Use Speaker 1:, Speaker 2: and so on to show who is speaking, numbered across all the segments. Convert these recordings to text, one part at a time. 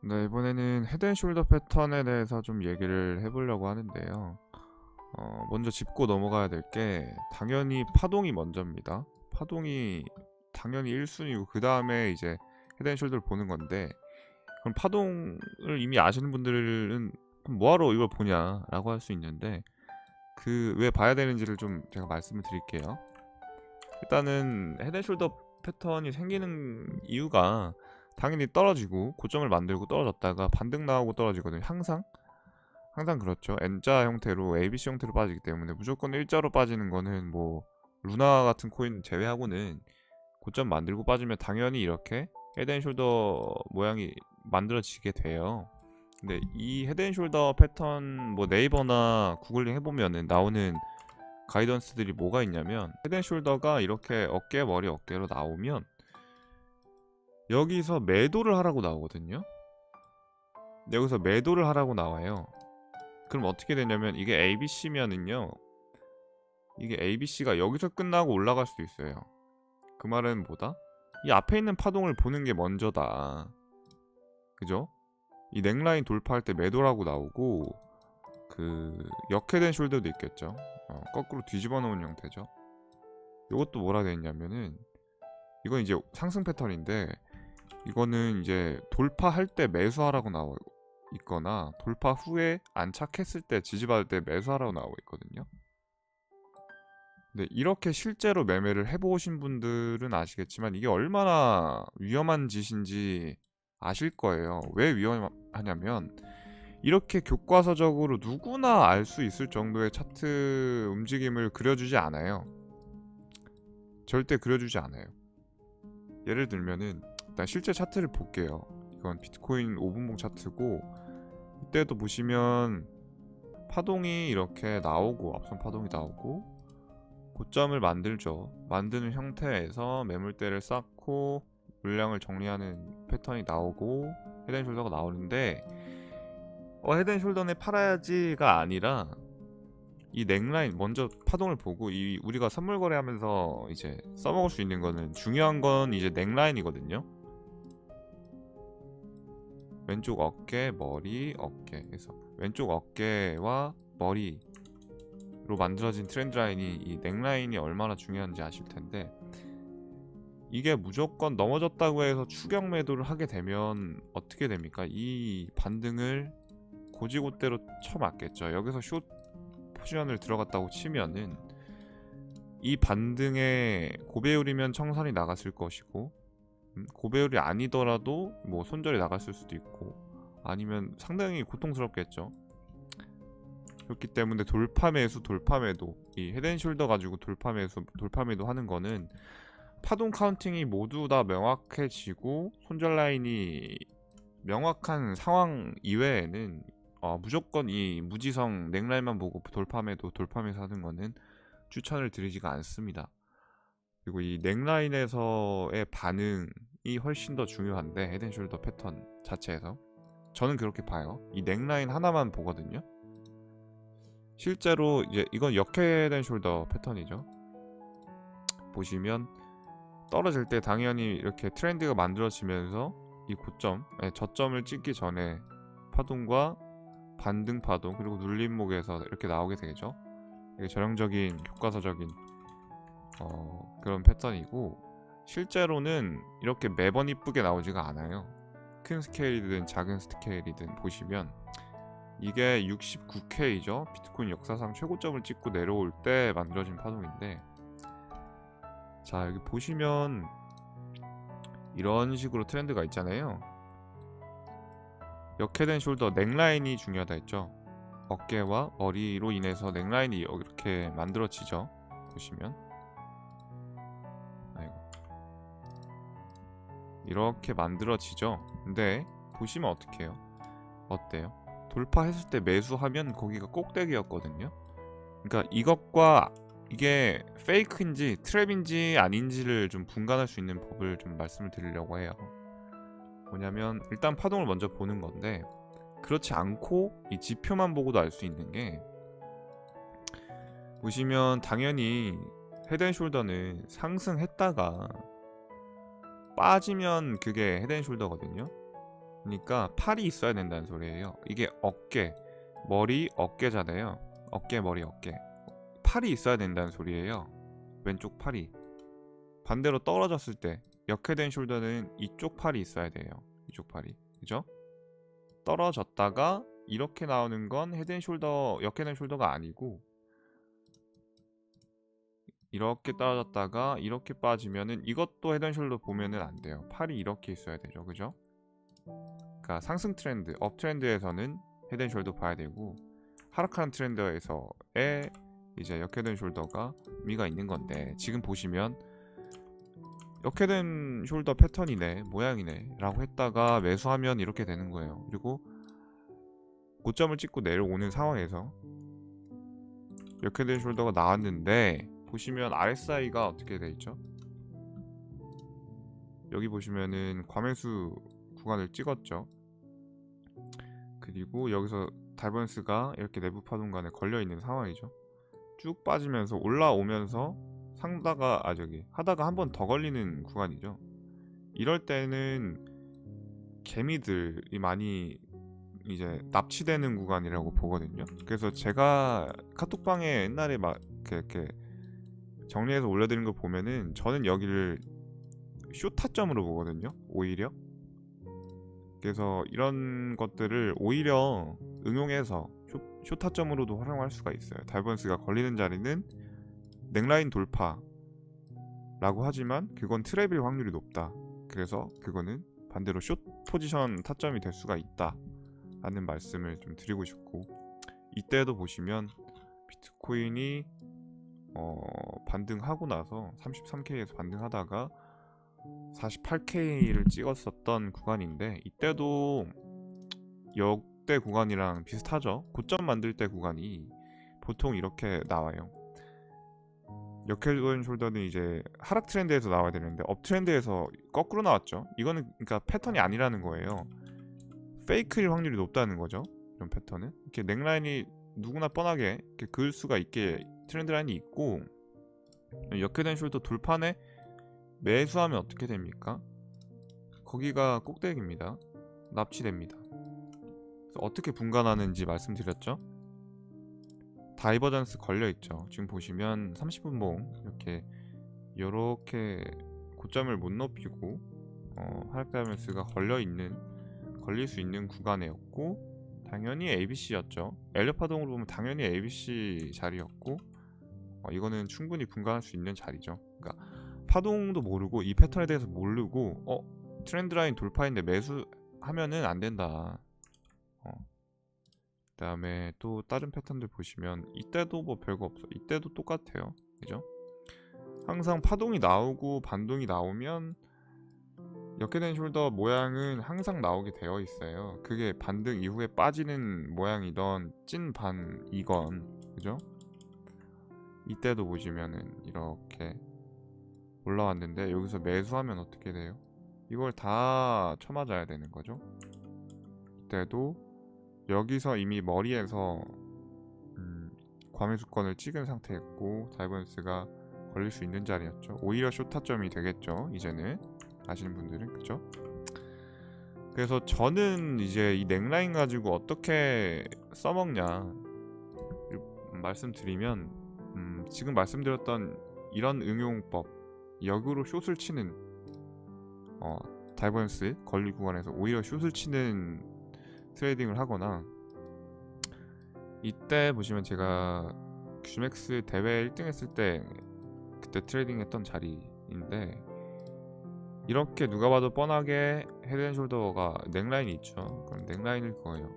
Speaker 1: 네, 이번에는 헤드앤숄더 패턴에 대해서 좀 얘기를 해보려고 하는데요. 먼저 짚고 넘어가야 될 게 당연히 파동이 먼저입니다. 파동이 당연히 1순위고 그 다음에 이제 헤드앤숄더를 보는 건데, 그럼 파동을 이미 아시는 분들은 그럼 뭐하러 이걸 보냐라고 할 수 있는데, 그 왜 봐야 되는지를 좀 제가 말씀을 드릴게요. 일단은 헤드앤숄더 패턴이 생기는 이유가 당연히 떨어지고 고점을 만들고 떨어졌다가 반등 나오고 떨어지거든요. 항상 그렇죠. N자 형태로 ABC 형태로 빠지기 때문에 무조건 일자로 빠지는 거는 뭐 루나 같은 코인 제외하고는 고점 만들고 빠지면 당연히 이렇게 헤드앤숄더 모양이 만들어지게 돼요. 근데 이 헤드앤숄더 패턴 뭐 네이버나 구글링 해보면은 나오는 가이던스들이 뭐가 있냐면, 헤드앤숄더가 이렇게 어깨 머리 어깨로 나오면 여기서 매도를 하라고 나오거든요. 여기서 매도를 하라고 나와요. 그럼 어떻게 되냐면, 이게 ABC면은요, 이게 ABC가 여기서 끝나고 올라갈 수도 있어요. 그 말은 뭐다? 이 앞에 있는 파동을 보는 게 먼저다. 그죠? 이 넥라인 돌파할 때 매도라고 나오고, 그 역헤드앤 숄더도 있겠죠. 거꾸로 뒤집어 놓은 형태죠. 이것도 뭐라 되어 있냐면은, 이건 이제 상승 패턴인데, 이거는 이제 돌파할 때 매수하라고 나와 있거나 돌파 후에 안착했을 때 지지받을 때 매수하라고 나와 있거든요. 근데 이렇게 실제로 매매를 해보신 분들은 아시겠지만 이게 얼마나 위험한 짓인지 아실 거예요. 왜 위험하냐면, 이렇게 교과서적으로 누구나 알 수 있을 정도의 차트 움직임을 그려주지 않아요. 절대 그려주지 않아요. 예를 들면은 일단 실제 차트를 볼게요. 이건 비트코인 5분봉 차트고, 이때도 보시면 파동이 이렇게 나오고 앞선 파동이 나오고 고점을 만들죠. 만드는 형태에서 매물대를 쌓고 물량을 정리하는 패턴이 나오고 헤드앤숄더가 나오는데, 헤드앤숄더는 팔아야지가 아니라 이 넥라인 먼저 파동을 보고, 이 우리가 선물 거래하면서 이제 써먹을 수 있는 거는, 중요한 건 이제 넥라인이거든요. 왼쪽 어깨, 머리, 어깨. 그래서 왼쪽 어깨와 머리로 만들어진 트렌드 라인이, 이 넥라인이 얼마나 중요한지 아실 텐데, 이게 무조건 넘어졌다고 해서 추격 매도를 하게 되면 어떻게 됩니까? 이 반등을 고지고대로 쳐맞겠죠. 여기서 숏 포지션을 들어갔다고 치면은 이 반등의 고배율이면 청산이 나갔을 것이고, 고배율이 아니더라도 뭐 손절이 나갔을 수도 있고, 아니면 상당히 고통스럽겠죠. 그렇기 때문에 돌파 매수, 돌파 매도, 이 헤드앤숄더 가지고 돌파 매수, 돌파 매도 하는 거는 파동 카운팅이 모두 다 명확해지고 손절 라인이 명확한 상황 이외에는 무조건 이 무지성 넥라인만 보고 돌파 매도, 돌파 매수 하는 거는 추천을 드리지가 않습니다. 그리고 이 넥라인에서의 반응이 훨씬 더 중요한데, 헤드앤숄더 패턴 자체에서 저는 그렇게 봐요. 이 넥라인 하나만 보거든요. 실제로 이제 이건 역헤드앤숄더 패턴이죠. 보시면 떨어질 때 당연히 이렇게 트렌드가 만들어지면서 이 고점, 저점을 찍기 전에 파동과 반등 파동, 그리고 눌림목에서 이렇게 나오게 되죠. 이게 전형적인 교과서적인 그런 패턴이고, 실제로는 이렇게 매번 이쁘게 나오지가 않아요. 큰 스케일이든 작은 스케일이든 보시면 이게 69K죠. 비트코인 역사상 최고점을 찍고 내려올 때 만들어진 파동인데, 자 여기 보시면 이런 식으로 트렌드가 있잖아요. 역헤드앤숄더 넥라인이 중요하다 했죠. 어깨와 머리로 인해서 넥라인이 이렇게 만들어지죠. 보시면 이렇게 만들어지죠. 근데 보시면 어떡해요? 어때요? 돌파했을 때 매수하면 거기가 꼭대기였거든요. 그러니까 이것과 이게 페이크인지 트랩인지 아닌지를 좀 분간할 수 있는 법을 좀 말씀을 드리려고 해요. 뭐냐면, 일단 파동을 먼저 보는 건데, 그렇지 않고 이 지표만 보고도 알 수 있는 게, 보시면 당연히 헤드앤숄더는 상승했다가 빠지면 그게 헤드앤숄더거든요. 그러니까 팔이 있어야 된다는 소리예요. 이게 어깨, 머리, 어깨잖아요. 어깨, 머리, 어깨. 팔이 있어야 된다는 소리예요. 왼쪽 팔이. 반대로 떨어졌을 때 역헤드 앤 숄더는 이쪽 팔이 있어야 돼요. 이쪽 팔이. 그죠? 떨어졌다가 이렇게 나오는 건 헤드 앤 숄더, 역헤드 앤 숄더가 아니고, 이렇게 떨어졌다가 이렇게 빠지면은 이것도 헤드 앤 숄더 보면은 안 돼요. 팔이 이렇게 있어야 되죠. 그죠? 그러니까 상승 트렌드, 업 트렌드에서는 헤드 앤 숄더 봐야 되고, 하락하는 트렌드에서의 이제 역헤드 앤 숄더가 의미가 있는 건데, 지금 보시면 역헤드 앤 숄더 패턴이네, 모양이네 라고 했다가 매수하면 이렇게 되는 거예요. 그리고 고점을 찍고 내려오는 상황에서 역헤드 앤 숄더가 나왔는데, 보시면 RSI가 어떻게 돼 있죠? 여기 보시면은 과매수 구간을 찍었죠. 그리고 여기서 다이버넌스가 이렇게 내부 파동간에 걸려 있는 상황이죠. 쭉 빠지면서 올라오면서 하다가 한 번 더 걸리는 구간이죠. 이럴 때는 개미들이 많이 이제 납치되는 구간이라고 보거든요. 그래서 제가 카톡방에 옛날에 막 이렇게 정리해서 올려드린 거 보면은, 저는 여기를 숏 타점으로 보거든요. 오히려. 그래서 이런 것들을 오히려 응용해서 숏 타점으로도 활용할 수가 있어요. 다이버넌스가 걸리는 자리는 넥라인 돌파라고 하지만 그건 트랩일 확률이 높다. 그래서 그거는 반대로 숏 포지션 타점이 될 수가 있다 라는 말씀을 좀 드리고 싶고, 이때도 보시면 비트코인이 반등하고 나서 33K에서 반등하다가 48K를 찍었었던 구간인데, 이때도 역대 구간이랑 비슷하죠. 고점 만들 때 구간이 보통 이렇게 나와요. 역헤드 앤 숄더는 이제 하락 트렌드에서 나와야 되는데 업 트렌드에서 거꾸로 나왔죠. 이거는 그러니까 패턴이 아니라는 거예요. 페이크일 확률이 높다는 거죠. 이런 패턴은 이렇게 넥라인이 누구나 뻔하게 이렇게 그을 수가 있게 트렌드 라인이 있고, 역헤드 앤 숄더 돌판에 매수하면 어떻게 됩니까? 거기가 꼭대기입니다. 납치됩니다. 그래서 어떻게 분간하는지 말씀드렸죠. 다이버전스 걸려있죠. 지금 보시면 30분봉 이렇게 고점을 못 높이고 하락 다이버전스가 걸릴 수 있는 구간이었고, 당연히 ABC였죠. 엘리엇 파동으로 보면 당연히 ABC 자리였고, 이거는 충분히 분간할 수 있는 자리죠. 그러니까 파동도 모르고 이 패턴에 대해서 모르고 트렌드 라인 돌파인데 매수하면은 안 된다. 그 다음에 또 다른 패턴들 보시면 이때도 뭐 별거 없어. 이때도 똑같아요. 그죠? 항상 파동이 나오고 반동이 나오면 역헤드 앤 숄더 모양은 항상 나오게 되어 있어요. 그게 반등 이후에 빠지는 모양이던 찐반이건, 그죠? 이때도 보시면은 이렇게 올라왔는데 여기서 매수하면 어떻게 돼요? 이걸 다 쳐맞아야 되는 거죠. 이때도 여기서 이미 머리에서 과매수권을 찍은 상태였고, 다이버넌스가 걸릴 수 있는 자리였죠. 오히려 숏타점이 되겠죠. 이제는 아시는 분들은. 그쵸? 그래서 저는 이제 이 넥라인 가지고 어떻게 써먹냐 말씀드리면, 지금 말씀드렸던 이런 응용법, 역으로 숏을 치는 다이버넌스 걸릴 구간에서 오히려 숏을 치는 트레이딩을 하거나, 이때 보시면 제가 큐맥스 대회 1등 했을 때 그때 트레이딩 했던 자리인데, 이렇게 누가 봐도 뻔하게 헤드 앤 숄더가 넥라인이 있죠. 그럼 넥라인을 그어요.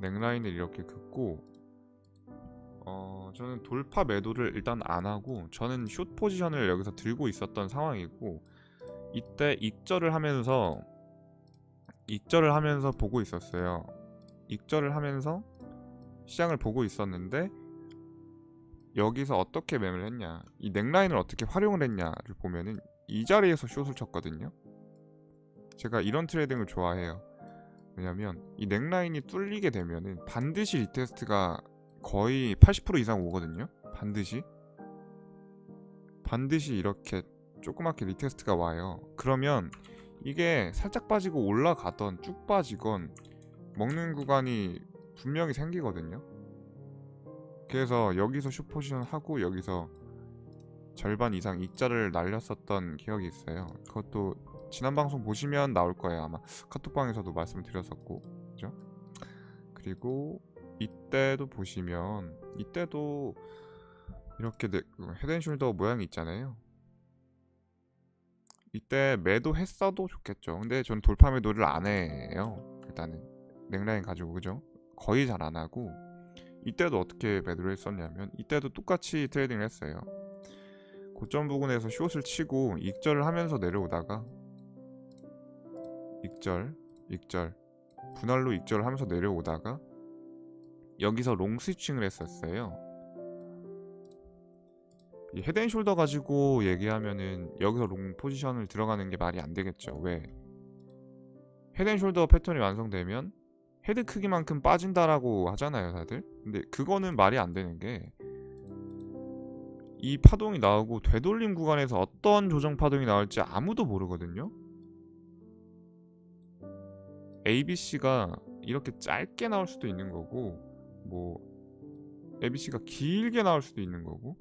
Speaker 1: 넥라인을 이렇게 긋고, 저는 돌파 매도를 일단 안 하고, 저는 숏 포지션을 여기서 들고 있었던 상황이고, 이때 익절을 하면서 보고 있었어요. 익절을 하면서 시장을 보고 있었는데, 여기서 어떻게 매매를 했냐, 이 넥라인을 어떻게 활용을 했냐를 보면은 이 자리에서 숏을 쳤거든요. 제가 이런 트레이딩을 좋아해요. 왜냐면 이 넥라인이 뚫리게 되면은 반드시 리테스트가 거의 80% 이상 오거든요. 반드시 반드시 이렇게 조그맣게 리테스트가 와요. 그러면 이게 살짝 빠지고 올라가던 쭉 빠지건 먹는 구간이 분명히 생기거든요. 그래서 여기서 숏포지션 하고 여기서 절반 이상 익자를 날렸었던 기억이 있어요. 그것도 지난 방송 보시면 나올 거예요. 아마 카톡방에서도 말씀드렸었고, 그죠? 그리고 이때도 보시면 이때도 이렇게 헤드앤숄더 모양이 있잖아요. 이때 매도 했어도 좋겠죠. 근데 전 돌파 매도를 안 해요. 일단은 넥라인 가지고, 그죠? 거의 잘 안 하고, 이때도 어떻게 매도를 했었냐면 이때도 똑같이 트레이딩을 했어요. 고점 부근에서 숏을 치고 익절을 하면서 내려오다가 익절 분할로 익절을 하면서 내려오다가 여기서 롱 스위칭을 했었어요. 이 헤드앤숄더 가지고 얘기하면은 여기서 롱 포지션을 들어가는 게 말이 안 되겠죠. 왜? 헤드앤숄더 패턴이 완성되면 헤드 크기만큼 빠진다라고 하잖아요, 다들. 근데 그거는 말이 안 되는 게, 이 파동이 나오고 되돌림 구간에서 어떤 조정 파동이 나올지 아무도 모르거든요. ABC가 이렇게 짧게 나올 수도 있는 거고, 뭐 ABC가 길게 나올 수도 있는 거고,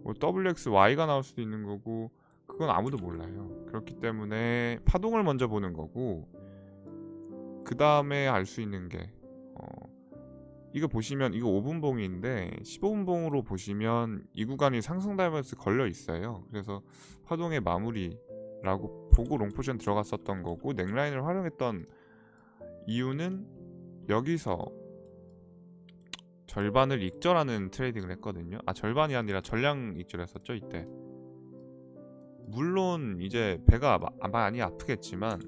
Speaker 1: 뭐 WXY가 나올 수도 있는 거고, 그건 아무도 몰라요. 그렇기 때문에 파동을 먼저 보는 거고, 그 다음에 알 수 있는 게 이거 보시면 이거 5분봉인데 15분봉으로 보시면 이 구간이 상승 다이버스 걸려 있어요. 그래서 파동의 마무리라고 보고 롱포지션 들어갔었던 거고, 넥라인을 활용했던 이유는 여기서 절반을 익절하는 트레이딩을 했거든요. 아, 절반이 아니라 전량 익절했었죠 이때. 물론 이제 배가 많이 아프겠지만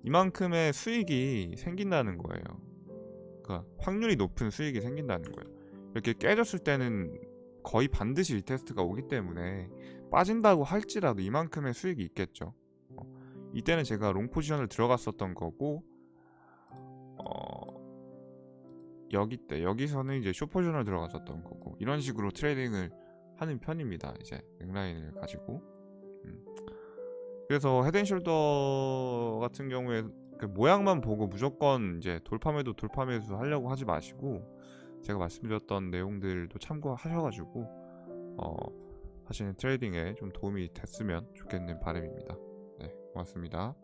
Speaker 1: 이만큼의 수익이 생긴다는 거예요. 그러니까 확률이 높은 수익이 생긴다는 거예요. 이렇게 깨졌을 때는 거의 반드시 리테스트가 오기 때문에 빠진다고 할지라도 이만큼의 수익이 있겠죠. 이때는 제가 롱 포지션을 들어갔었던 거고, 여기서는 이제 숏 포지션을 들어갔었던 거고, 이런 식으로 트레이딩을 하는 편입니다. 이제 넥라인을 가지고. 그래서 헤드앤숄더 같은 경우에 그 모양만 보고 무조건 이제 돌파매도 하려고 하지 마시고, 제가 말씀드렸던 내용들도 참고하셔가지고 하시는 트레이딩에 좀 도움이 됐으면 좋겠는 바람입니다. 네, 고맙습니다.